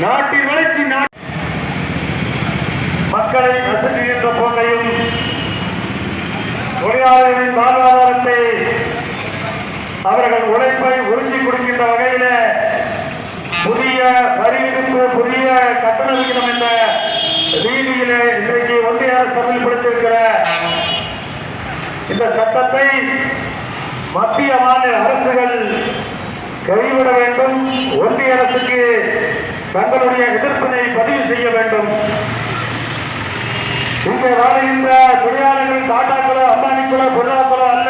நாட்டின் வளர்ச்சி மக்களை நசுக்குகின்ற போக்கையும் தொழிலாளர்களின் வாழ்வாதாரத்தை அவர்கள் உழைப்பை உறுதி கொடுக்கின்ற வகையில புதிய வரி விதிப்பு புதிய கட்டண விகிதம் என்ற ரீதியிலே இன்றைக்கு ஒன்றிய அரசு அமல்படுத்தியிருக்கிற இந்த சட்டத்தை மத்திய மாநில அரசுகள் கைவிட வேண்டும். ஒன்றிய அரசுக்கு தங்களுடைய எதிர்ப்பினை பதிவு செய்ய வேண்டும். இங்கே வாழ்கின்ற தொழிலாளர்கள் டாடாக்களோ அம்பானிக்களோ பிர்லாக்களோ அல்ல,